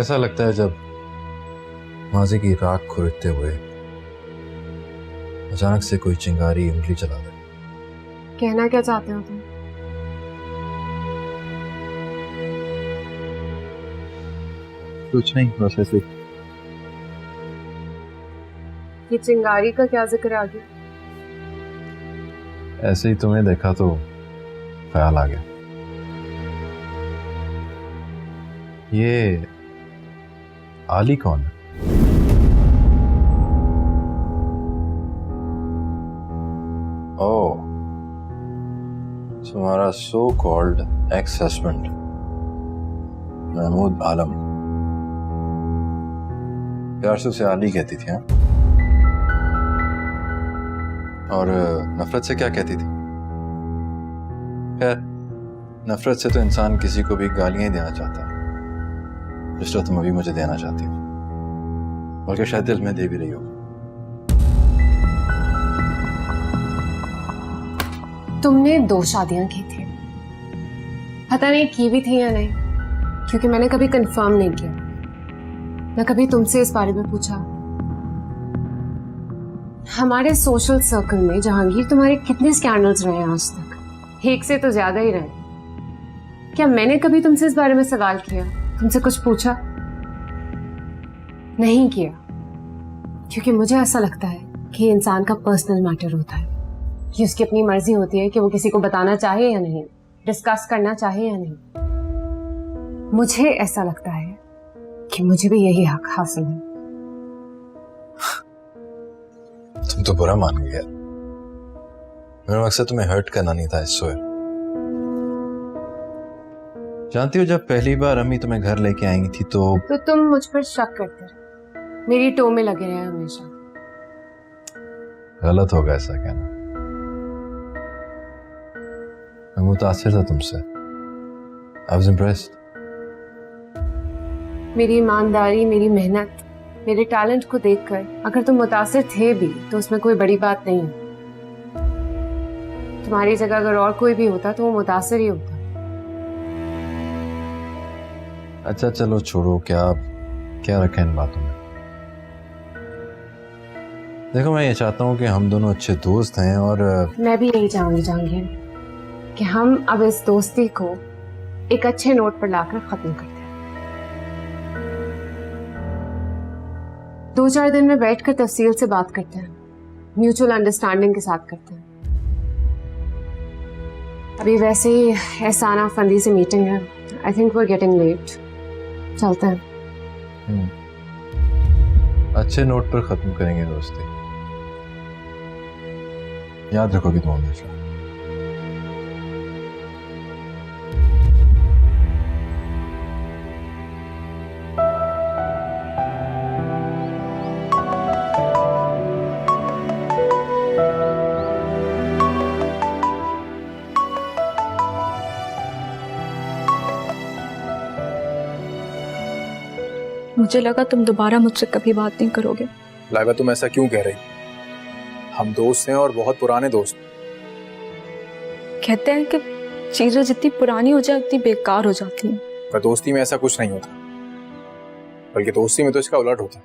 कैसा लगता है जब माज़ी की राख खुरदते हुए अचानक से कोई चिंगारी उंगली चला दे? कहना क्या चाहते हो तुम? कुछ नहीं, बस ऐसे। ये चिंगारी का क्या जिक्र आ गया? ऐसे ही तुम्हें देखा तो ख्याल आ गया। ये आली कौन है? ओह, तुम्हारा so called ex husband Mahmood Alam. प्यार से उसे आली कहती थी, हाँ? और नफरत से क्या कहती थी? खैर, नफरत से तो इंसान किसी को भी गालियां ही देना चाहता है, जिस तरह तुम अभी मुझे देना चाहती हो, बल्कि शायद दिल में दे भी रही हो। तुमने 2 शादियां की थी, पता नहीं की भी थी या नहीं, क्योंकि मैंने कभी कंफर्म नहीं किया, न कभी तुमसे इस बारे में पूछा। हमारे सोशल सर्कल में जहांगीर तुम्हारे कितने स्कैंडल्स रहे हैं आज तक? एक से तो ज्यादा ही रहे। क्या मैंने कभी तुमसे इस बारे में सवाल किया, तुमसे कुछ पूछा? नहीं किया, क्योंकि मुझे ऐसा लगता है कि इंसान का पर्सनल मैटर होता है, कि उसकी अपनी मर्जी होती है कि वो किसी को बताना चाहे या नहीं, डिस्कस करना चाहे या नहीं। मुझे ऐसा लगता है कि मुझे भी यही हक हासिल है। तुम तो बुरा मान गया। मेरा मकसद तुम्हें हर्ट करना नहीं था, इससे। जानती हो, जब पहली बार अम्मी तुम्हें घर लेके आई थी तो तुम मुझ पर शक करते रहे, मेरी टो में लगे रहे हमेशा। गलत होगा ऐसा कहना। मैं मुतासिर था तुमसे। I was impressed। मेरी ईमानदारी, मेरी मेहनत, मेरे टैलेंट को देखकर अगर तुम मुतासिर थे भी तो उसमें कोई बड़ी बात नहीं है। तुम्हारी जगह अगर और कोई भी होता तो वो मुतासिर ही होता। अच्छा चलो छोड़ो, क्या रखें इन बातों में। देखो, मैं ये चाहता हूँ कि हम दोनों अच्छे दोस्त हैं, और मैं भी यही चाहूंगी जहांगीर कि हम अब इस दोस्ती को एक अच्छे नोट पर लाकर खत्म करते हैं। 2-4 दिन में बैठकर तफसील से बात करते हैं, म्यूचुअल अंडरस्टैंडिंग के साथ करते हैं। अभी वैसे ही एहसाना फंदी से मीटिंग है। I think we are getting late. चलते हैं। अच्छे नोट पर खत्म करेंगे दोस्ती। याद रखोगे तुम हमेशा। मुझे लगा तुम दोबारा मुझसे कभी बात नहीं करोगे। लाइबा, तुम ऐसा क्यों कह रही? हम दोस्त हैं और बहुत पुराने दोस्त। कहते हैं कि चीजें जितनी पुरानी हो जाए उतनी बेकार हो जाती हैं। पर दोस्ती में ऐसा कुछ नहीं होता, बल्कि दोस्ती में तो इसका उलट होता है।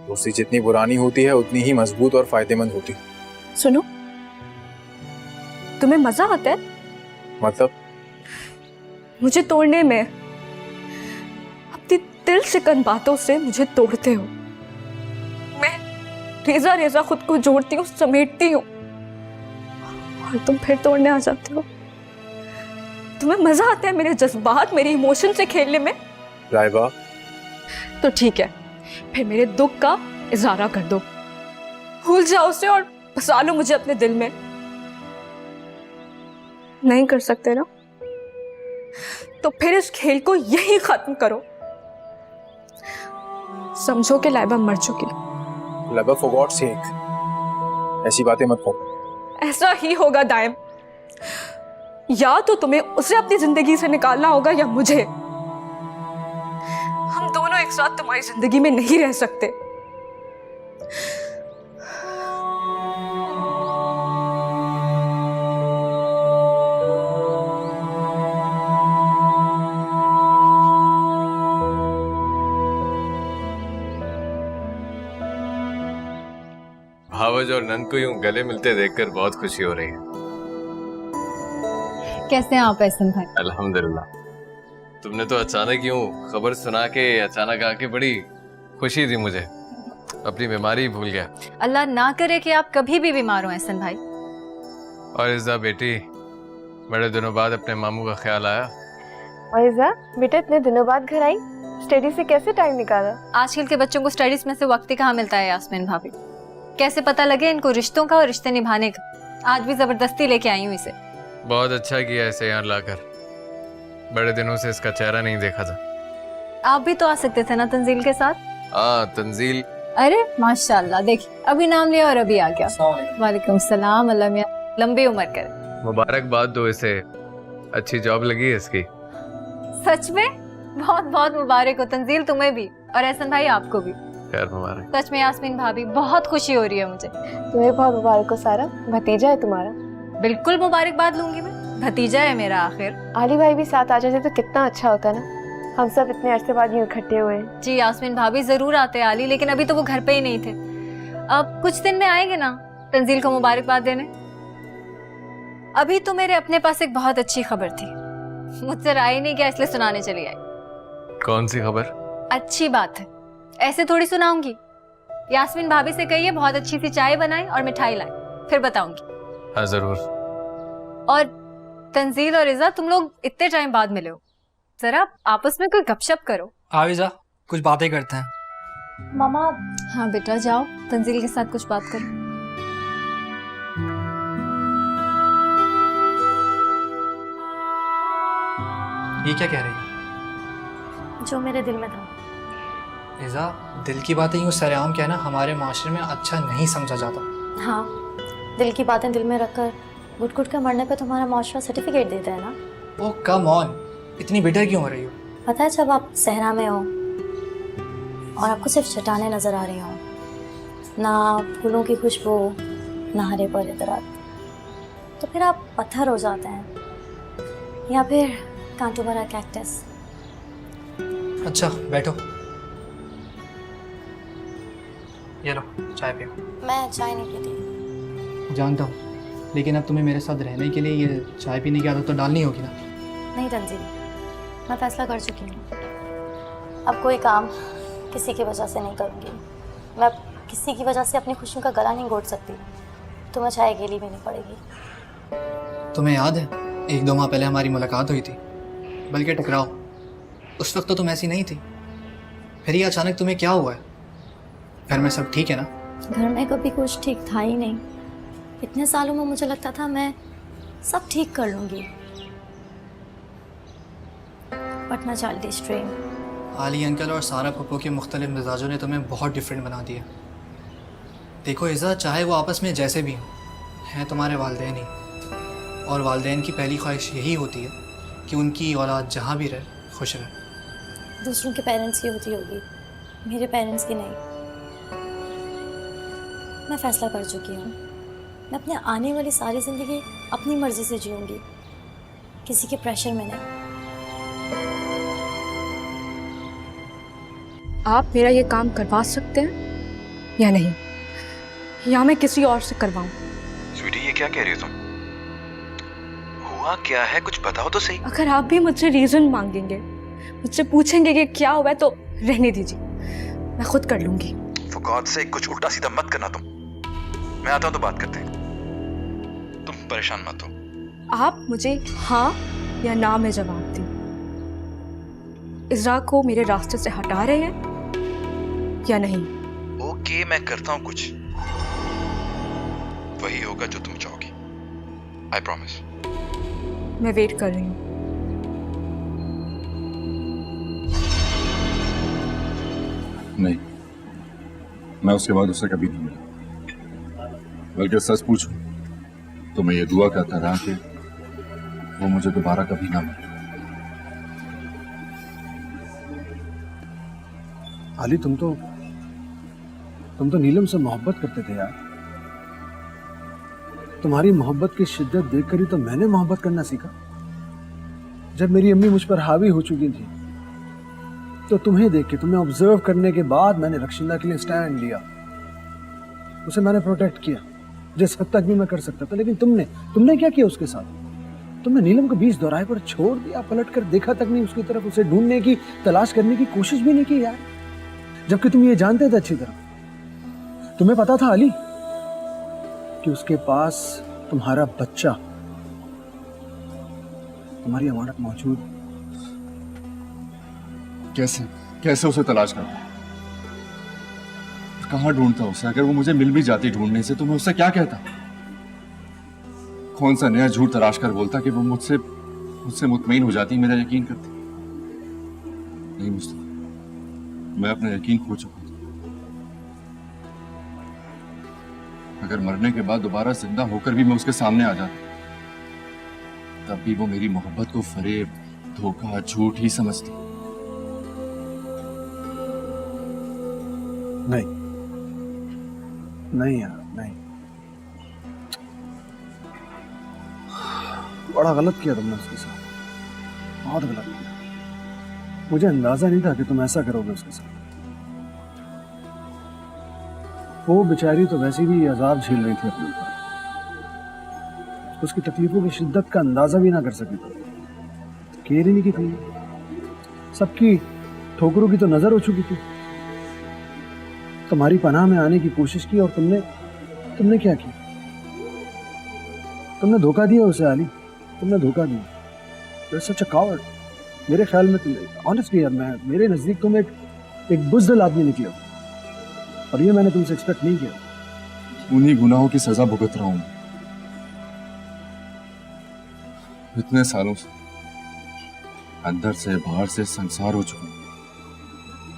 दोस्ती जितनी पुरानी होती है उतनी ही मजबूत और फायदेमंद होती है। सुनो, तुम्हें मजा आता है? मतलब? मुझे तोड़ने में। अपनी दिल शिकन बातों से मुझे तोड़ते हो। मैं रेजा रेजा खुद को जोड़ती हूँ, समेटती हूँ, और तुम फिर तोड़ने आ जाते हो। तुम्हें मजा आता है मेरे जज्बात, मेरे इमोशन से खेलने में? लाइबा, तो ठीक है, फिर मेरे दुख का इज़हारा कर दो, भूल जाओ उसे और बसा लो मुझे अपने दिल में। नहीं कर सकते ना? तो फिर इस खेल को यही खत्म करो। समझो कि लाइबा मर चुकी। लाइबा, फॉर गॉड्स सेक ऐसी बातें मत कहो। ऐसा ही होगा दाइम। या तो तुम्हें उसे अपनी जिंदगी से निकालना होगा या मुझे। हम दोनों एक साथ तुम्हारी जिंदगी में नहीं रह सकते। भावज और नंद को यूं गले मिलते देखकर बहुत खुशी हो रही है। कैसे हैं आप एहसन भाई? अल्हम्दुलिल्लाह। तुमने तो अचानक यूं खबर सुना के अचानक आके बड़ी खुशी दी मुझे। अपनी बीमारी ही भूल गया। अल्लाह ना करे कि आप कभी भी बीमार हो एहसन भाई। और इज़ा बेटी, बड़े दिनों बाद अपने मामू का ख्याल आया। और इज़ा बेटा इतने दिनों बाद घर आई, स्टडी से कैसे टाइम निकाला? आजकल के बच्चों को स्टडीज में से वक्त ही कहाँ मिलता है यास्मीन भाभी। कैसे पता लगे इनको रिश्तों का और रिश्ते निभाने का। आज भी जबरदस्ती लेके आई हूँ इसे। बहुत अच्छा किया इसे यहाँ लाकर। बड़े दिनों से इसका चेहरा नहीं देखा था। आप भी तो आ सकते थे ना तंजील के साथ। हाँ तंजील। अरे माशाल्लाह, देखिए अभी नाम लिया और अभी आ गया। वालेकुम सलाम। अल्लाह मियां लंबी उम्र करे। मुबारकबाद दो इसे, अच्छी जॉब लगी है इसकी। सच में बहुत बहुत मुबारक हो तंजील, तुम्हें भी और एहसन भाई आपको भी। खैर मुबारक। सच में यास्मीन भाभी बहुत खुशी हो रही है मुझे। तुम्हें बहुत मुबारक हो सारा, भतीजा है तुम्हारा। बिल्कुल मुबारकबाद लूंगी मैं, भतीजा है मेरा आखिर। आली भाई भी साथ आ जाते तो कितना अच्छा होता ना। हम सब इतने अरसे बाद यूं इकट्ठे हुए हैं। जी यास्मीन भाभी जरूर आते आली, लेकिन अभी तो वो घर पे ही नहीं थे। अब कुछ दिन में आएंगे ना तंजील को मुबारकबाद देने। अभी तो मेरे अपने पास एक बहुत अच्छी खबर थी, मुझसे राय नहीं किया इसलिए सुनाने चली आई। कौन सी खबर? अच्छी बात है, ऐसे थोड़ी सुनाऊंगी। यास्मीन भाभी से कहिए बहुत अच्छी सी चाय बनाए और मिठाई लाए, फिर बताऊंगी। हाँ जरूर। और तंजील और इज़ा, तुम लोग इतने टाइम बाद मिले हो, जरा आपस में कोई गपशप करो। आओ इज़ा, कुछ बातें करते हैं। मामा। हाँ बेटा जाओ, तंजील के साथ कुछ बात करो। ये क्या कह रही है? जो मेरे दिल में था। इज़ा, दिल की बातें यूँ सरेआम कहना हमारे माशरे में अच्छा नहीं समझा जाता। हाँ, दिल की बातें दिल में रखकर घुट घुट के मरने पे तुम्हारा माशरा सर्टिफिकेट देता है ना। ओह कम ऑन, इतनी बिटर क्यों हो रही हो? पता है जब आप सहरा में हो और आपको सिर्फ चट्टानें नजर आ रही हो, ना फूलों की खुशबू, ना हरे भरे दरख्त, तो फिर आप पत्थर हो जाते हैं या फिर कांटों भरा कैक्टस। अच्छा बैठो, ये लो चाय पियो। मैं चाय नहीं पीती। जानता हूँ, लेकिन अब तुम्हें मेरे साथ रहने के लिए ये चाय पीने की आदत तो डालनी होगी ना। नहीं तंजील, मैं फैसला कर चुकी हूँ। अब कोई काम किसी की वजह से नहीं करूँगी। मैं किसी की वजह से अपनी खुशियों का गला नहीं घोट सकती, तो मैं चाय अकेली भी नहीं पड़ेगी। तुम्हें याद है एक दो माह पहले हमारी मुलाकात हुई थी, बल्कि टकराव। उस वक्त तो तुम ऐसी नहीं थी, फिर ये अचानक तुम्हें क्या हुआ है? घर में सब ठीक है ना? घर में कभी कुछ ठीक था ही नहीं। इतने सालों में मुझे लगता था मैं सब ठीक कर लूँगी, बट मैं चाइल्डिश ड्रीम। आली अंकल और सारा पप्पो के मुख्तलिफ मिजाजों ने तुम्हें बहुत डिफरेंट बना दिया। देखो इज़ा, चाहे वो आपस में जैसे भी हों, हैं तुम्हारे वालिदैन ही, और वालिदैन की पहली ख्वाहिश यही होती है कि उनकी औलाद जहाँ भी रहे खुश रहे। दूसरों के पेरेंट्स की होती होगी, मेरे पेरेंट्स की नहीं। मैं फैसला कर चुकी हूँ, मैं अपने आने वाली सारी ज़िंदगी अपनी मर्ज़ी से जीऊँगी, किसी के प्रेशर में नहीं। आप मेरा ये काम करवा सकते हैं या नहीं, या मैं किसी और से करवाऊं? स्वीटी ये क्या कह रही हो तुम? हुआ क्या है, कुछ बताओ तो सही। अगर आप भी मुझसे रीजन मांगेंगे, मुझसे पूछेंगे कि क्या हुआ है, तो रहने दीजिए, मैं खुद कर लूंगी। For God sake, कुछ उल्टा सीधा मत करना तुम। मैं आता हूं तो बात करते हैं, तुम परेशान मत हो। आप मुझे हाँ या ना में जवाब दें। इज़रा को मेरे रास्ते से हटा रहे हैं या नहीं? ओके, मैं करता हूं कुछ, वही होगा जो तुम चाहोगी। I promise. मैं वेट कर रही हूँ। नहीं, मैं उसके बाद उससे कभी नहीं मिला। बल्कि सच पूछूं तो मैं ये दुआ करता रहा कि वो मुझे दोबारा कभी ना मिले। आली, तुम तो नीलम से मोहब्बत करते थे यार। तुम्हारी मोहब्बत की शिद्दत देखकर ही तो मैंने मोहब्बत करना सीखा। जब मेरी अम्मी मुझ पर हावी हो चुकी थी, तो तुम्हें देख के, तुम्हें ऑब्जर्व करने के बाद मैंने रक्षिंदा के लिए स्टैंड लिया। उसे मैंने प्रोटेक्ट किया जिस हद तक भी मैं कर सकता था, लेकिन तुमने क्या किया उसके साथ? तुमने नीलम को बीच दौराहे पर छोड़ दिया, पलट कर देखा तक नहीं उसकी तरफ, उसे ढूंढने की, तलाश करने की कोशिश भी नहीं की यार, जबकि तुम ये जानते थे अच्छी तरह। तुम्हें पता था अली कि उसके पास तुम्हारा बच्चा, तुम्हारी अमानत मौजूद। कैसे उसे तलाश करता? कहाँ ढूंढता उसे? अगर वो मुझे मिल भी जाती ढूंढने से तो मैं उससे क्या कहता? कौन सा नया झूठ तलाश कर बोलता कि वो मुझसे मुतमईन हो जाती, मेरा यकीन करती? नहीं मुस्तफा, मैं अपना यकीन खो चुका था। अगर मरने के बाद दोबारा जिंदा होकर भी मैं उसके सामने आ जाता, तब भी वो मेरी मोहब्बत को फरेब, धोखा, झूठ ही समझती। नहीं यार, नहीं। बड़ा गलत किया तुमने उसके साथ, बहुत गलत किया। मुझे अंदाजा नहीं था कि तुम ऐसा करोगे उसके साथ। वो बेचारी तो वैसे भी अजाब झेल रही थी अपने ऊपर, उसकी तकलीफों की शिद्दत का अंदाजा भी ना कर सके तो केयर ही नहीं की तुमने। सबकी ठोकरों की तो नजर हो चुकी थी, तुम्हारी पनाह में आने की कोशिश की और तुमने क्या किया? तुमने धोखा दिया उसे अली, तुमने धोखा दिया। You're such a coward। मेरे ख्याल में तुम ऑनेस्टली यार, मेरे नजदीक तुम एक बुज़दिल आदमी निकले हो, और ये मैंने तुमसे एक्सपेक्ट नहीं किया। उन्हीं गुनाहों की सजा भुगत रहा हूं इतने सालों से, अंदर से बाहर से संसार हो चुका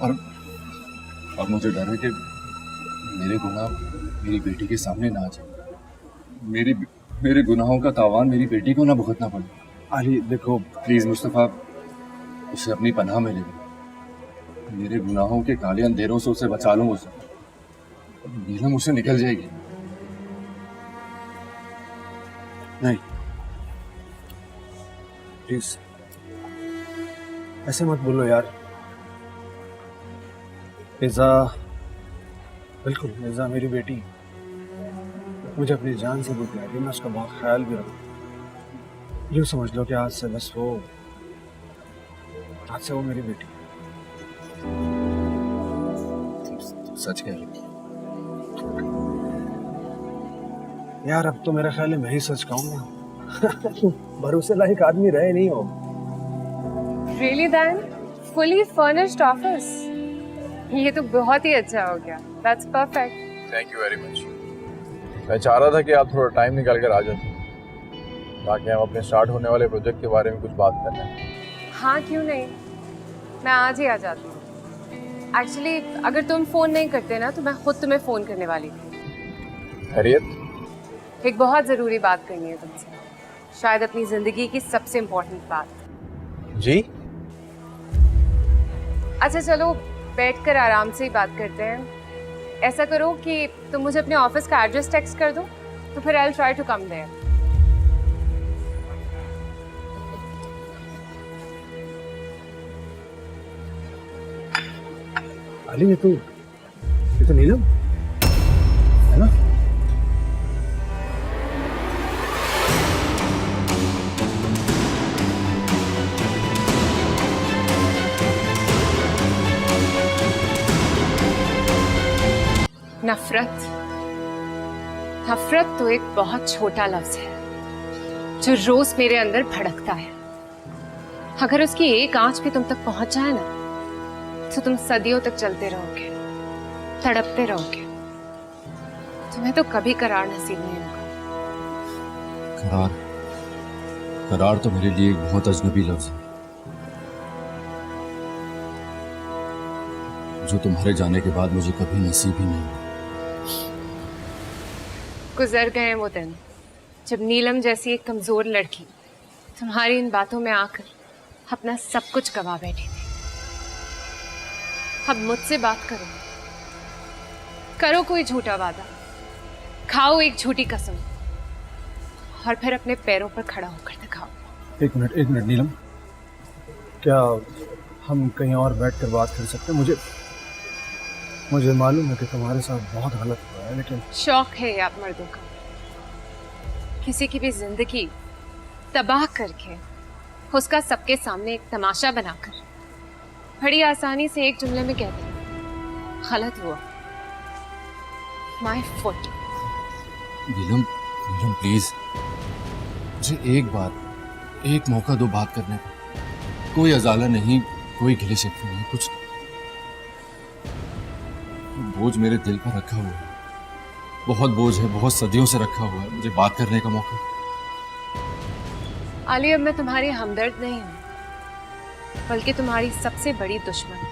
हूं। और मुझे डर है कि मेरे गुनाह मेरी बेटी के सामने ना आ जाए, मेरे गुनाहों का तावान मेरी बेटी को ना भुगतना पड़े। अली देखो, प्लीज मुस्तफा, उसे अपनी पनाह में ले लो। मेरे गुनाहों के काले अंधेरों से उसे बचा लूं। उसे नीलम उसे निकल जाएगी। नहीं प्लीज ऐसे मत बोलो यार। इज़ा, बिल्कुल इज़ा मेरी बेटी, मुझे अपनी जान से भी प्यारी है, मैं उसका बहुत ख्याल भी रखूँ। यूँ समझ लो कि आज से वो मेरी बेटी। सच कह रही यार, अब तो मेरा ख्याल है मैं ही सच कहूँगा। भरोसे लायक आदमी रहे नहीं हो। Really Dan? Fully furnished office? ये तो बहुत ही अच्छा हो गया। That's perfect. Thank you very much. मैं चाह रहा था कि आप थोड़ा टाइम निकाल कर आ जाते, ताकि हम अपने स्टार्ट होने वाले प्रोजेक्ट के बारे में कुछ बात कर लें। हाँ क्यों नहीं, मैं आज ही आ जाती हूँ। एक्चुअली अगर तुम फोन नहीं करते ना तो मैं खुद तुम्हें फोन करने वाली थी। खैरियत? एक बहुत जरूरी बात करनी है तुमसे, शायद अपनी जिंदगी की सबसे इम्पोर्टेंट बात। जी? अच्छा चलो बैठकर आराम से ही बात करते हैं। ऐसा करो कि तुम मुझे अपने ऑफिस का एड्रेस टेक्स्ट कर दो, तो फिर I will try to come there. Ali ये तो नीलम है ना? नफरत तो एक बहुत छोटा लफ्ज है जो रोज मेरे अंदर भड़कता है। अगर उसकी एक आंच भी तुम तक पहुंच जाए ना, तो तुम सदियों तक चलते रहोगे, तड़पते रहोगे। तुम्हें तो कभी करार नसीब नहीं होगा। करार तो मेरे लिए एक बहुत अजनबी लफ्ज है, जो तुम्हारे जाने के बाद मुझे कभी नसीब ही नहीं हुआ। गुजर गए वो दिन जब नीलम जैसी एक कमजोर लड़की तुम्हारी इन बातों में आकर अपना सब कुछ गवा बैठी थी। अब मुझसे बात करो कोई झूठा वादा, खाओ एक झूठी कसम, और फिर अपने पैरों पर खड़ा होकर दिखाओ। एक मिनट नीलम, क्या हम कहीं और बैठकर बात कर सकते हैं? मुझे मालूम है कि तुम्हारे साथ बहुत गलत हुआ है, लेकिन शौक है आप मर्दों का किसी की भी जिंदगी तबाह करके उसका सबके सामने एक तमाशा बनाकर बड़ी आसानी से एक जुमले में कह दें गलत हुआ। My foot. Neelam, Neelam please, मुझे एक बार, एक मौका दो बात करने का। कोई अजाला नहीं, कोई गिले शिकवे नहीं, कुछ बोझ मेरे दिल पर रखा हुआ है, बहुत बोझ है, बहुत सदियों से रखा हुआ है। मुझे बात करने का मौका। आली, अब मैं तुम्हारी हमदर्द नहीं हूं बल्कि तुम्हारी सबसे बड़ी दुश्मन।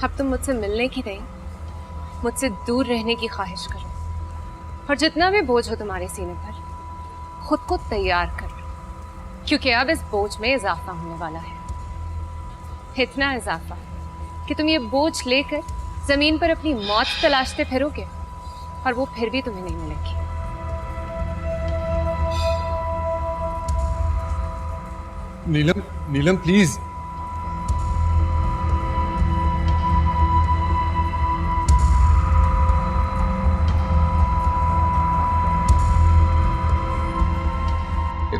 अब तुम मुझसे मिलने की नहीं, मुझसे दूर रहने की ख्वाहिश करो और जितना भी बोझ हो तुम्हारे सीने पर खुद को तैयार कर लो, क्योंकि अब इस बोझ में इजाफा होने वाला है। इतना इजाफा कि तुम ये बोझ लेकर जमीन पर अपनी मौत तलाशते फिरोगे और वो फिर भी तुम्हें नहीं मिलेगी। नीलम, नीलम प्लीज।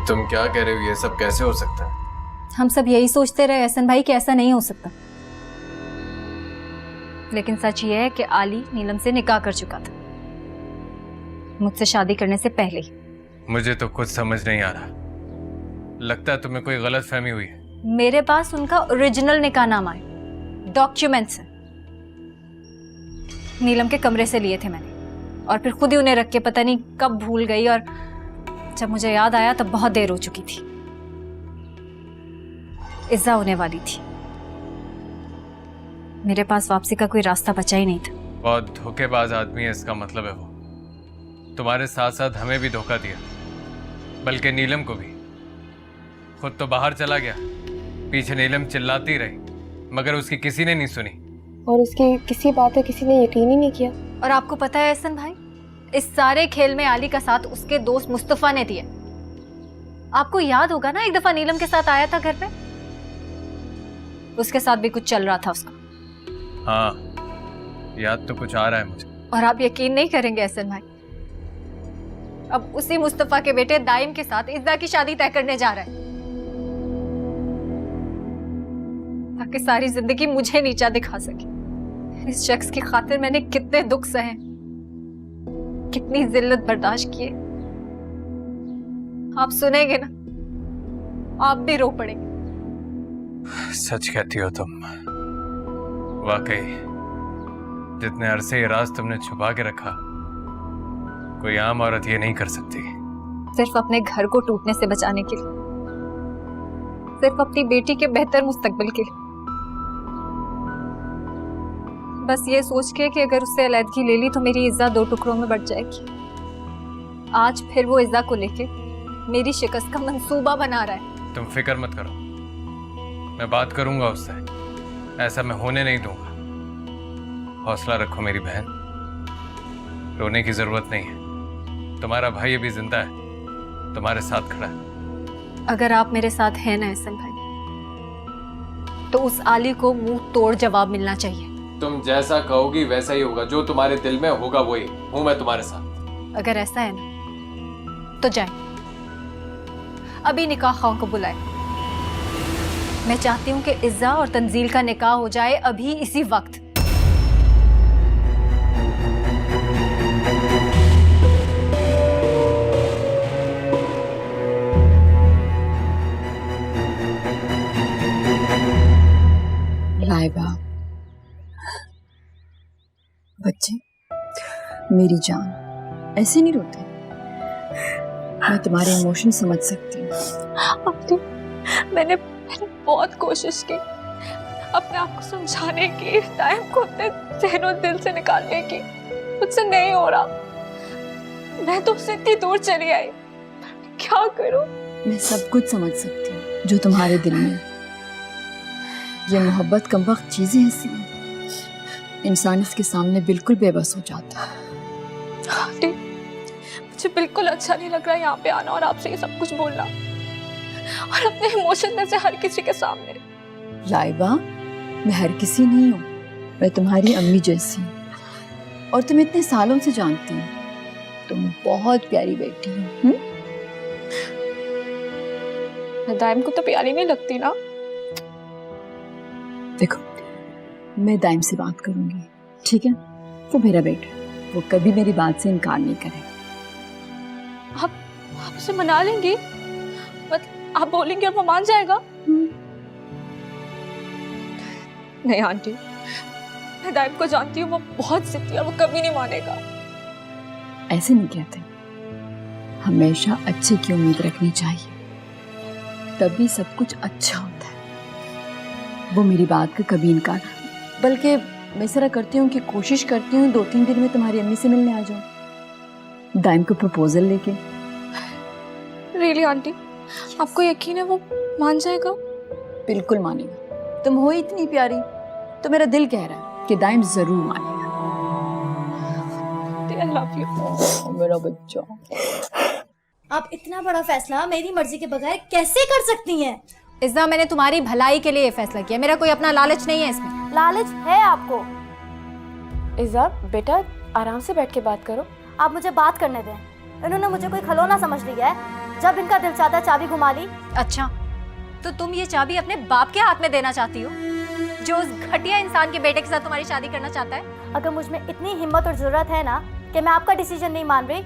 तुम क्या कह रहे हो? ये सब कैसे हो सकता है? हम सब यही सोचते रहे एहसन भाई कि ऐसा नहीं हो सकता, लेकिन सच ये है कि आली नीलम से निकाह कर चुका था मुझसे शादी करने से पहले ही। मुझे तो कुछ समझ नहीं आ रहा, लगता है तुम्हें कोई गलत फहमी हुई है। मेरे पास उनका ओरिजिनल निकाहनामा है, डॉक्यूमेंट्स हैं। नीलम के कमरे से लिए थे मैंने और फिर खुद ही उन्हें रख के पता नहीं कब भूल गई, और जब मुझे याद आया तब बहुत देर हो चुकी थी। इज्जा होने वाली थी, मेरे पास वापसी का कोई रास्ता बचा ही नहीं था। बहुत धोखेबाज आदमी है, इसका मतलब है वो तुम्हारे साथ साथ हमें भी धोखा दिया, बल्कि नीलम को भी। खुद तो बाहर चला गया, पीछे नीलम चिल्लाती रही मगर उसकी किसी ने नहीं सुनी, और उसकी किसी बात पर किसी ने यकीन ही नहीं किया। और आपको पता है एहसन भाई, इस सारे खेल में आली का साथ उसके दोस्त मुस्तफा ने दिया। आपको याद होगा ना, एक दफा नीलम के साथ आया था घर पे, उसके साथ भी कुछ चल रहा था उसका। हाँ, याद तो कुछ आ रहा है मुझे। और आप यकीन नहीं करेंगे एहसन भाई, अब उसी मुस्तफा के बेटे दाइम के साथ इज्जा की शादी तय करने जा रहा है, ताकि सारी जिंदगी मुझे नीचा दिखा सके। इस शख्स की खातिर मैंने कितने दुख सहे, कितनी जिल्लत बर्दाश्त की है। आप सुनेंगे ना, आप भी रो पड़ेंगे। सच कहती हो तुम, वाकई जितने अरसे ये राज तुमने छुपा के रखा, कोई आम औरत ये नहीं कर सकती। सिर्फ अपने घर को टूटने से बचाने के लिए, सिर्फ अपनी बेटी के बेहतर मुस्तकबिल के लिए, बस ये सोच के कि अगर उससे अलहदगी ले ली तो मेरी इज्जा दो टुकड़ों में बट जाएगी। आज फिर वो इज्जा को लेके मेरी शिकस्त का मंसूबा बना रहा है। तुम फिक्र मत करो, मैं बात करूंगा उससे, ऐसा मैं होने नहीं दूंगा। हौसला रखो मेरी बहन, रोने की जरूरत नहीं है। तुम्हारा भाई अभी जिंदा है, तुम्हारे साथ खड़ा है। अगर आप मेरे साथ हैं ना एहसन भाई, तो उस आली को मुंह तोड़ जवाब मिलना चाहिए। तुम जैसा कहोगी वैसा ही होगा, जो तुम्हारे दिल में होगा वही हूं मैं तुम्हारे साथ। अगर ऐसा है ना तो जाए, अभी निकाह खां को बुलाए। मैं चाहती हूं कि इज्जा और तंजील का निकाह हो जाए अभी इसी वक्त। लाइबा, बच्चे मेरी जान, ऐसे नहीं रोते। मैं तुम्हारे इमोशन समझ सकती हूँ। अब तो मैंने बहुत कोशिश की अपने आप को समझाने की, टाइम को अपने जहनो दिल से निकालने की, मुझसे नहीं हो रहा। मैं तो उससे इतनी दूर चली आई, क्या करूं? मैं सब कुछ समझ सकती हूँ जो तुम्हारे दिल में है। ये मोहब्बत कमबख्त चीजें ऐसी हैं, इंसान इसके सामने बिल्कुल बेबस हो जाता है। आंटी, मुझे बिल्कुल अच्छा नहीं लग रहा यहाँ पे आना और आपसे ये सब कुछ बोलना, और अपने इमोशन में से हर किसी के सामने। लाइबा, मैं हर किसी नहीं हूँ, मैं तुम्हारी अम्मी जैसी हूँ और तुम्हें इतने सालों से जानती हूँ। तुम बहुत प्यारी बेटी हो। मैं दाइम को तो प्यारी नहीं लगती ना। देखो, मैं दाइम से बात करूंगी, ठीक है? वो मेरा बेटा है, वो कभी मेरी बात से इनकार नहीं करेगा। आप उसे मना लेंगी? मतलब आप बोलेंगे और वो मान जाएगा? नहीं आंटी, मैं दाइम को जानती हूँ, वो बहुत जिद्दी है, वो कभी नहीं मानेगा। ऐसे नहीं कहते, हमेशा अच्छे की उम्मीद रखनी चाहिए, तभी सब कुछ अच्छा होता है। वो मेरी बात का कभी इनकार, बल्कि मैं इस तरह करती हूँ कि कोशिश करती हूँ 2-3 दिन में तुम्हारी अम्मी से मिलने आ जाऊँ, दाइम को प्रपोजल लेके। रियली आंटी, आपको यकीन है वो मान जाएगा? बिल्कुल मानेगा, तुम हो इतनी प्यारी, तो मेरा दिल कह रहा है कि दाइम जरूर मानेगा। I love you. मेरा बच्चा। आप इतना बड़ा फैसला मेरी मर्जी के बगैर कैसे कर सकती हैं? इज़्ज़ा, मैंने तुम्हारी भलाई के लिए ये फैसला किया, मेरा कोई अपना लालच नहीं है इसमें। लालच है आपको। इज़्ज़ा बेटा, आराम से बैठ के बात करो। आप मुझे बात करने दें। इन्होंने मुझे कोई खिलौना समझ लिया है, जब इनका दिल चाहता है चाबी घुमा ली। अच्छा, तो तुम ये चाबी अपने बाप के हाथ में देना चाहती हो, जो उस घटिया इंसान के बेटे के साथ तुम्हारी शादी करना चाहता है? अगर मुझ में इतनी हिम्मत और जरूरत है ना कि मैं आपका डिसीजन नहीं मान रही,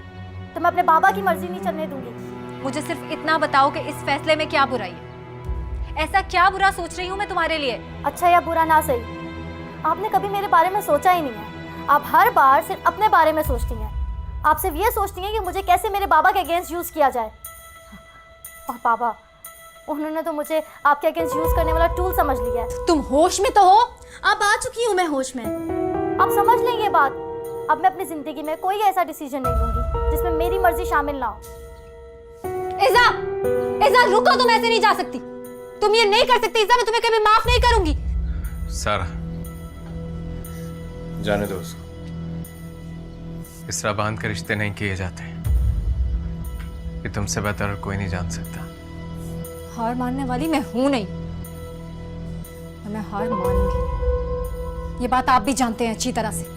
तो मैं अपने बाबा की मर्जी नहीं चलने दूंगी। मुझे सिर्फ इतना बताओ कि इस फैसले में क्या बुराई है? ऐसा क्या बुरा सोच रही हूँ मैं तुम्हारे लिए? अच्छा या बुरा ना सही, आपने कभी मेरे बारे में सोचा ही नहीं है। आप हर बार सिर्फ अपने बारे में सोचती हैं। आप सिर्फ ये सोचती हैं कि मुझे कैसे मेरे बाबा के अगेंस्ट यूज किया जाए। और बाबा, उन्होंने तो मुझे आपके अगेंस्ट यूज करने वाला टूल समझ लिया है। तुम होश में तो हो? अब आ चुकी हूँ मैं होश में। आप समझ लें ये बात। अब मैं अपनी जिंदगी में कोई ऐसा डिसीजन नहीं लूंगी जिसमें मेरी मर्जी शामिल ना हो। इज़्ज़ा, रुको, तुम ऐसे नहीं जा सकती। तुम ये नहीं कर सकती इज़्ज़ा, मैं तुम्हें कभी माफ नहीं करूंगी। सारा, जाने दो उसको। इस तरह बांध के रिश्ते नहीं किए जाते। ये तुमसे बेहतर कोई नहीं जान सकता। हार मानने वाली मैं हूं नहीं, और मैं हार मानूंगी नहीं। ये बात आप भी जानते हैं अच्छी तरह से।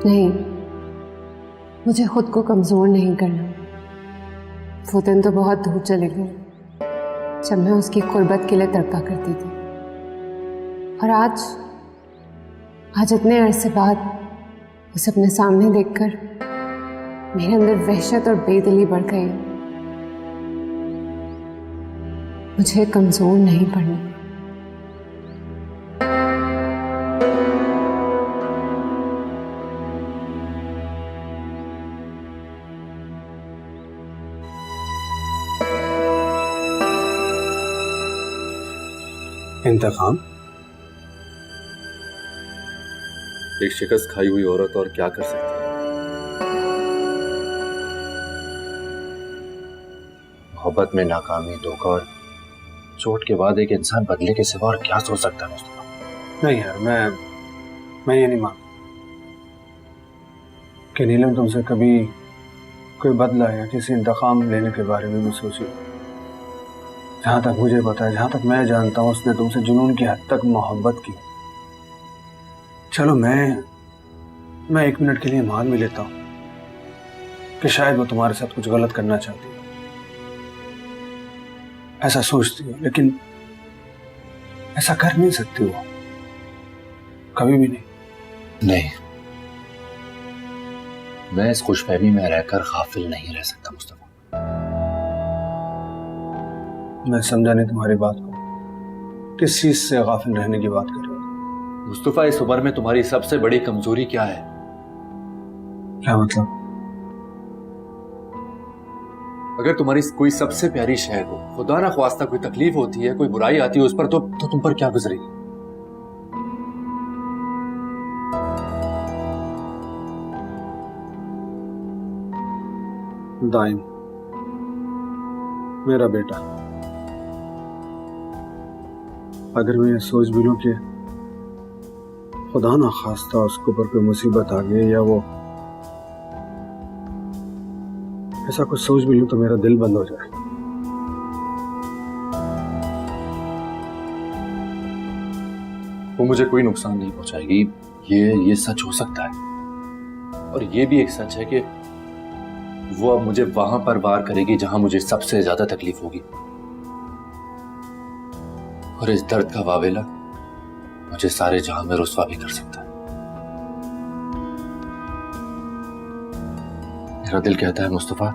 नहीं, मुझे खुद को कमजोर नहीं करना। वो दिन तो बहुत दूर चले गए जब मैं उसकी कुर्बत के लिए तड़पा करती थी, और आज इतने अरसे बाद उसे अपने सामने देखकर मेरे अंदर वहशत और बेदिली बढ़ गई। मुझे कमजोर नहीं पड़ना। इंतकाम? एक शिकस्त खाई हुई औरत और क्या कर सकती है? मोहब्बत में नाकामी, धोखा और चोट के बाद एक इंसान बदले के सिवा और क्या सोच सकता है मुस्तफा? नहीं यार, मैं ये नहीं मानता कि नीलम तुमसे कभी कोई बदला या किसी इंतकाम लेने के बारे में भी सोची। जहां तक मुझे पता है, जहां तक मैं जानता हूं, उसने तुमसे जुनून की हद तक मोहब्बत की। चलो मैं 1 मिनट के लिए मान भी लेता हूं कि शायद वो तुम्हारे साथ कुछ गलत करना चाहती है, ऐसा सोचती हो, लेकिन ऐसा कर नहीं सकती हो, कभी भी नहीं। नहीं, मैं इस खुशफहमी में रहकर गाफिल नहीं रह सकता मुस्तफा। मैं समझा नहीं तुम्हारी बात को। किस चीज से गाफिल रहने की बात कर रहे हो मुस्तफा? इस उम्र में तुम्हारी सबसे बड़ी कमजोरी क्या है? क्या मतलब? अगर तुम्हारी कोई सबसे प्यारी शय को खुदा ना ख्वास्ता कोई तकलीफ होती है, कोई बुराई आती है उस पर, तो तुम पर क्या गुजरेगी? दाइम, मेरा बेटा। अगर मैं ये सोच भी लूं कि खुदा ना खास्ता उसके ऊपर कोई मुसीबत आ गई या वो ऐसा कुछ सोच भी लूं तो मेरा दिल बंद हो जाए। वो मुझे कोई नुकसान नहीं पहुंचाएगी, ये सच हो सकता है। और ये भी एक सच है कि वो अब मुझे वहां पर वार करेगी जहां मुझे सबसे ज्यादा तकलीफ होगी। और इस दर्द का वावेला मुझे सारे जहां में रुस्वा भी कर सकता है। मेरा दिल कहता है मुस्तफा,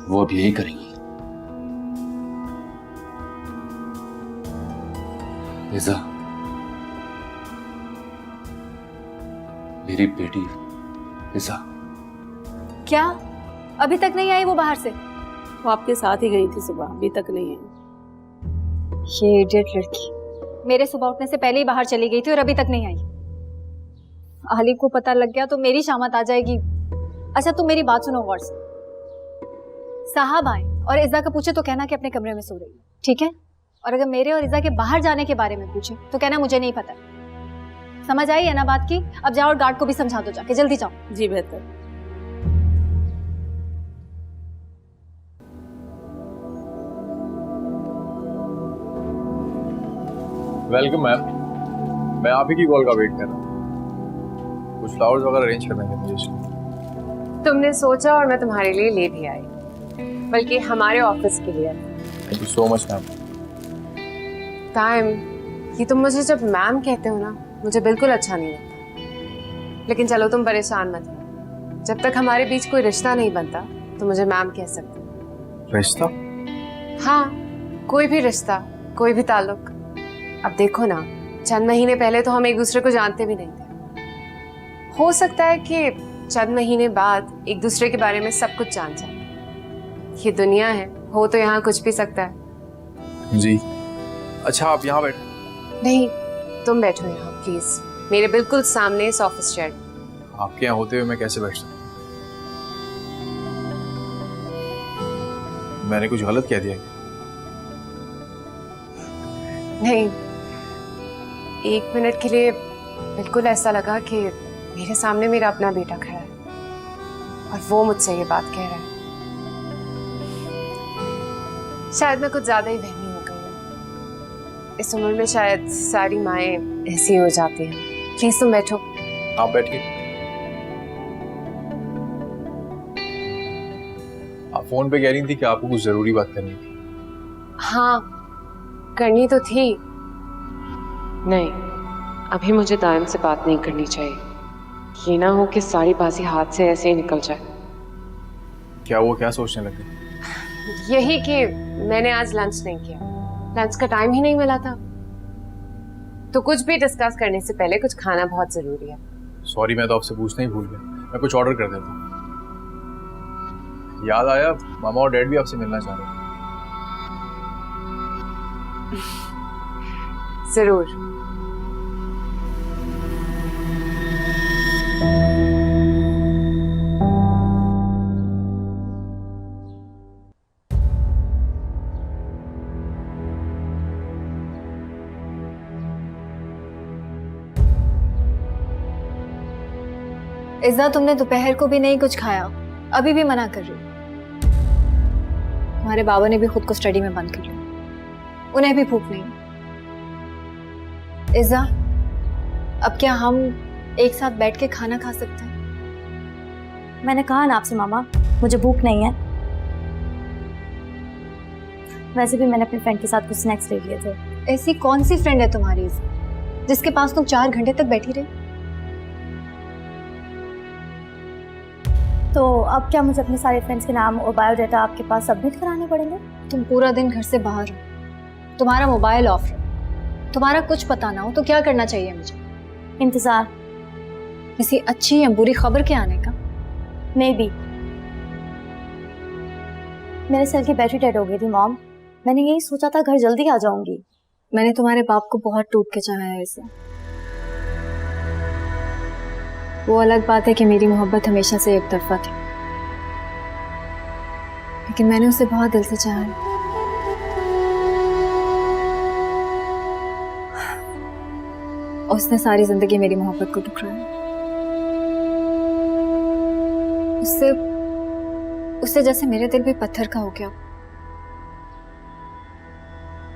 वो अब यही करेंगी। इज़ा, मेरी बेटी इज़ा। क्या अभी तक नहीं आई वो बाहर से? वो आपके साथ ही गई थी सुबह, अभी तक नहीं है। ये इडियट लड़की मेरे सुबह उठने से पहले ही बाहर चली गई थी और अभी तक नहीं आई। आली को पता लग गया तो मेरी शामत आ जाएगी। अच्छा तुम मेरी बात सुनो गौर से। साहब आए और इज़ा का पूछे तो कहना कि अपने कमरे में सो रही है, ठीक है? और अगर मेरे और इज़ा के बाहर जाने के बारे में पूछे तो कहना मुझे नहीं पता। समझ आई है ना बात की? अब जाओ और गार्ड को भी समझा दो जाके, जल्दी जाओ। जी बेहतर। वेलकम मैम, मैं आप ही की कॉल का वेट कर रहा हूँ। कुछ फ्लावर्स वगैरह अरेंज करने थे मुझे। तुमने सोचा और मैं तुम्हारे लिए ले भी आई, बल्कि हमारे ऑफिस के लिए। Thank you so much ma'am. Time, ये तुम मुझे जब मैम कहते हो ना, मुझे बिल्कुल अच्छा नहीं लगता। लेकिन चलो तुम परेशान मत हो, जब तक हमारे बीच कोई रिश्ता नहीं बनता तो मुझे मैम कह सकते हो। रिश्ता? हाँ, कोई भी रिश्ता, कोई भी ताल्लुक। अब देखो ना, चंद महीने पहले तो हम एक दूसरे को जानते भी नहीं थे। हो सकता है कि चंद महीने बाद एक दूसरे के बारे में सब कुछ जान जाए। ये दुनिया है, हो तो यहाँ कुछ भी सकता है। जी। अच्छा आप यहाँ बैठे। नहीं, तुम बैठो यहाँ प्लीज, मेरे बिल्कुल सामने इस ऑफिस चेयर। आपके यहाँ होते हुए मैं कैसे बैठ सकता? मैंने कुछ गलत कह दिया? नहीं, एक मिनट के लिए बिल्कुल ऐसा लगा कि मेरे सामने मेरा अपना बेटा खड़ा है और वो मुझसे ये बात कह रहा है। शायद मैं कुछ ज्यादा ही वहमी हो गई हूँ। इस उम्र में शायद सारी माएं ऐसी हो जाती हैं। प्लीज तुम बैठो। आप बैठिए। आप फोन पे कह रही थी कि आपको कुछ जरूरी बात करनी थी। हाँ, करनी तो थी। नहीं, अभी मुझे दायम से बात नहीं करनी चाहिए। ये ना हो कि सारी बाजी हाथ से ऐसे ही निकल जाए। क्या वो क्या सोचने लगे? यही कि मैंने आज लंच नहीं किया, लंच का टाइम ही नहीं मिला था। तो कुछ भी डिस्कस करने से पहले कुछ खाना बहुत जरूरी है। सॉरी, मैं तो आपसे पूछना ही भूल गया। मैं कुछ ऑर्डर कर देता हूँ। याद आया, मामा और डैड भी आपसे मिलना चाह रहे हैं। जरूर। इज़्ज़ा, तुमने दोपहर को भी नहीं कुछ खाया, अभी भी मना कर रही हो। तुम्हारे बाबा ने भी खुद को स्टडी में बंद कर लिया, उन्हें भी भूख नहीं। इज़्ज़ा, अब क्या हम एक साथ बैठ के खाना खा सकते हैं? मैंने कहा ना आपसे मामा, मुझे भूख नहीं है। वैसे भी मैंने अपने फ्रेंड के साथ कुछ स्नैक्स ले लिए थे। ऐसी कौन सी फ्रेंड है तुम्हारी इज़्ज़ा, जिसके पास तुम 4 घंटे तक बैठी रही? तो अब क्या मुझे अपने सारे फ्रेंड्स के नाम और बायोडाटा आपके पास सबमिट कराने पड़ेंगे? तुम पूरा दिन घर से बाहर हो, तुम्हारा मोबाइल ऑफ है, तुम्हारा कुछ पता ना हो तो क्या करना चाहिए मुझे? इंतजार। किसी अच्छी या बुरी खबर के आने का? May be. मेरे सेल की बैटरी डेड हो गई थी मॉम। मैंने यही सोचा था घर जल्दी आ जाऊंगी। मैंने तुम्हारे बाप को बहुत टूट के चाहा है इसे। वो अलग बात है कि मेरी मोहब्बत हमेशा से एक तरफा थी, लेकिन मैंने उसे बहुत दिल से चाहा है। और उसने सारी जिंदगी मेरी मोहब्बत को ठुकराया। उससे जैसे मेरे दिल भी पत्थर का हो गया।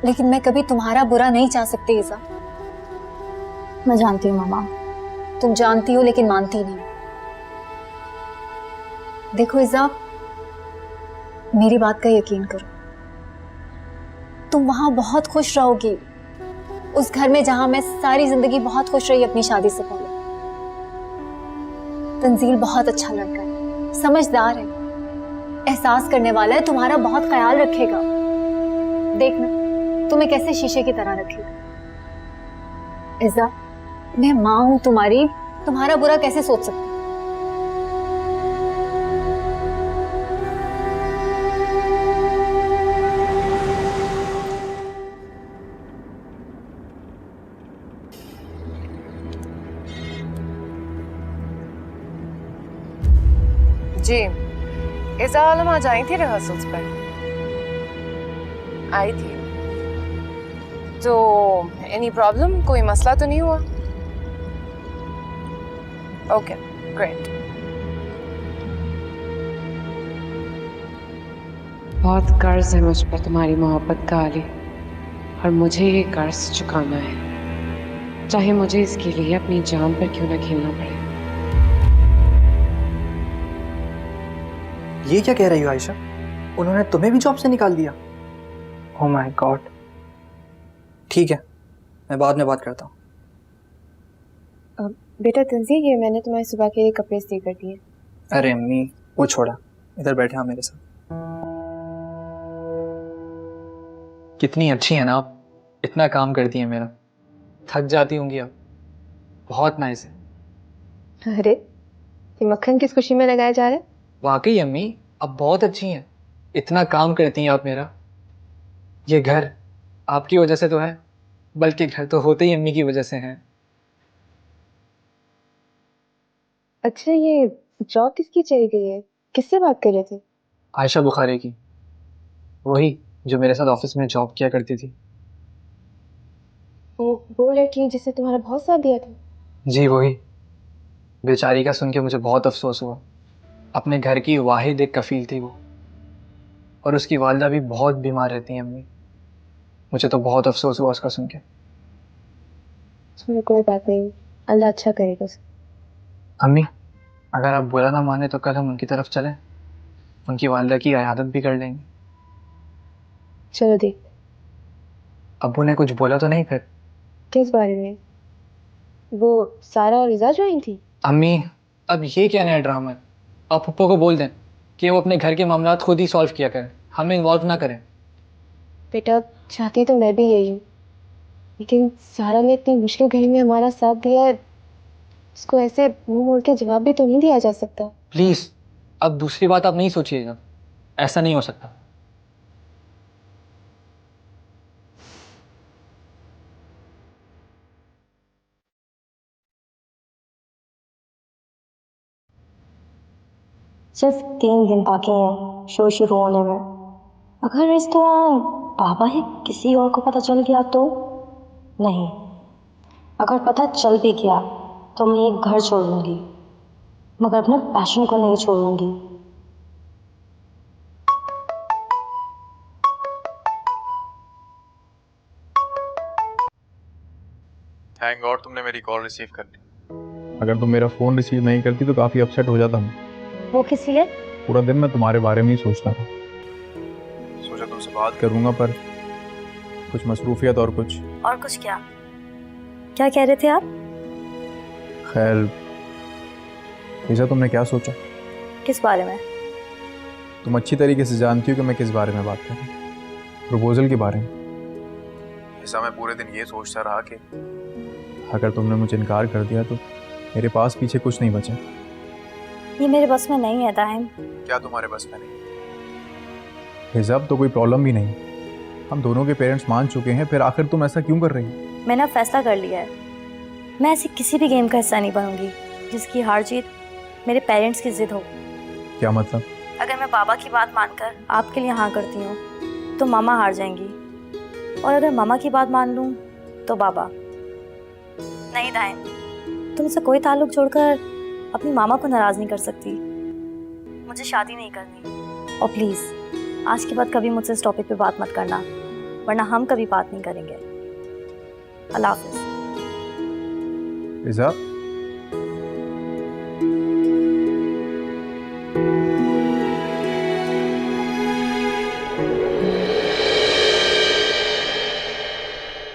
लेकिन मैं कभी तुम्हारा बुरा नहीं चाह सकती ईज़ा। मैं जानती हूँ मामा। तुम जानती हो लेकिन मानती नहीं। देखो ईज़ा, मेरी बात का यकीन करो, तुम वहां बहुत खुश रहोगी, उस घर में जहां मैं सारी जिंदगी बहुत खुश रही अपनी शादी से पहले। तंजील बहुत अच्छा लड़का है, समझदार है, एहसास करने वाला है, तुम्हारा बहुत ख्याल रखेगा। देखना तुम्हें कैसे शीशे की तरह रखेगा। ईज़ा, मैं माँ हूं तुम्हारी, तुम्हारा बुरा कैसे सोच सकती हूँ? जी, ईज़ा आलम आज आई थी रिहर्सल्स पर। आई थी तो एनी प्रॉब्लम, कोई मसला तो नहीं हुआ? Okay, great. बहुत कर्ज है मुझ पर तुम्हारी मोहब्बत का आली, और मुझे ये कर्ज चुकाना है, चाहे मुझे इसके लिए अपनी जान पर क्यों ना खेलना पड़े। ये क्या कह रही हो आयशा? उन्होंने तुम्हें भी जॉब से निकाल दिया? Oh my God. ठीक है, मैं बाद में बात करता हूँ। बेटा तंजील, ये मैंने तुम्हारे सुबह के लिए कपड़े इस्त्री कर दिए। अरे अम्मी, वो छोड़ा, इधर बैठे आप मेरे साथ। कितनी अच्छी है ना आप, इतना काम करती है मेरा। थक जाती होंगी आप। बहुत नाइस है। अरे, ये मक्खन किस खुशी में लगाया जा रहा है? वाकई अम्मी, आप बहुत अच्छी हैं, इतना काम करती हैं आप मेरा। ये घर आपकी वजह से तो है, बल्कि घर तो होते ही अम्मी की वजह से हैं। अच्छा, ये जॉब किसकी चली गई है? किससे बात कर रहे थे? आयशा बुखारी की, वही जो मेरे साथ ऑफिस में जॉब किया करती थी। वो लड़की जिसने तुम्हारा बहुत साथ दिया था? जी वही। बेचारी का सुन के मुझे बहुत अफसोस हुआ। अपने घर की वाहिद एक कफील थी वो, और उसकी वालदा भी बहुत बीमार रहती हैं अम्मी। मुझे तो बहुत अफसोस हुआ उसका सुन के। उसमें कोई बात नहीं, अल्लाह अच्छा करेगा। अम्मी, अगर आप बुरा ना माने तो कल हम उनकी तरफ चलें, उनकी वालदा की इयादत भी कर लेंगे। चलो देख। अब्बू ने कुछ बोला तो नहीं फिर? किस बारे में? वो सारा और ईज़ा ज्वाइन थी? अम्मी, अब ये क्या नया ड्रामा है? आप पप्पा को बोल दें कि वो अपने घर के मामला खुद ही सॉल्व किया करें, हमें इन्वॉल्व ना करें। बेटा, चाहती तो मैं भी यही हूँ, लेकिन सारा ने इतनी मुश्किल घड़ी में हमारा साथ दिया है, उसको ऐसे मुंह मोड़ के जवाब भी तो नहीं दिया जा सकता। प्लीज़, अब दूसरी बात आप नहीं सोचिएगा, ऐसा नहीं हो सकता। सिर्फ 3 दिन बाकी हैं शो शुरू होने में। अगर इस दौरान बाबा ही किसी और को पता चल गया तो? नहीं, अगर पता चल भी गया तो मैं ये घर छोड़ दूंगी, मगर अपने पैशन को नहीं छोड़ूंगी। थैंक गॉड तुमने मेरी कॉल रिसीव कर ली। अगर तुम मेरा फ़ोन रिसीव नहीं करती तो काफ़ी अपसेट हो जाता हूँ। वो किस लिए? पूरा दिन मैं तुम्हारे बारे में ही सोचता था। सोचा तुमसे बात करूँगा, पर कुछ मसरूफियत और कुछ क्या? क्या कह रहे थे आप? खैर, ऐसा तुमने क्या सोचा? किस बारे में? तुम अच्छी तरीके से जानती हो कि मैं किस बारे में बात कर रहा हूँ, प्रपोजल के बारे में। ऐसा मैं पूरे दिन ये सोचता रहा कि अगर तुमने मुझे इनकार कर दिया तो मेरे पास पीछे कुछ नहीं बचा। ये मेरे बस में नहीं है ताहिम। क्या तुम्हारे बस में नहीं? हिजाब तो कोई प्रॉब्लम भी नहीं, हम दोनों के पेरेंट्स मान चुके हैं, फिर आखिर तुम ऐसा क्यों कर रही हो? मैंने फैसला कर लिया है, मैं ऐसी किसी भी गेम का हिस्सा नहीं बनूंगी जिसकी हार जीत मेरे पेरेंट्स की जिद हो। क्या मतलब? अगर मैं बाबा की बात मानकर आपके लिए हाँ करती हूँ तो मामा हार जाएंगी, और अगर मामा की बात मान लूँ तो बाबा। नहीं दाइन, तुम मुझसे कोई ताल्लुक छोड़कर अपनी मामा को नाराज नहीं कर सकती। मुझे शादी नहीं करनी, और प्लीज आज के बाद कभी मुझसे इस टॉपिक पे बात मत करना, वरना हम कभी बात नहीं करेंगे। अल्लाह हाफिज। इज़ा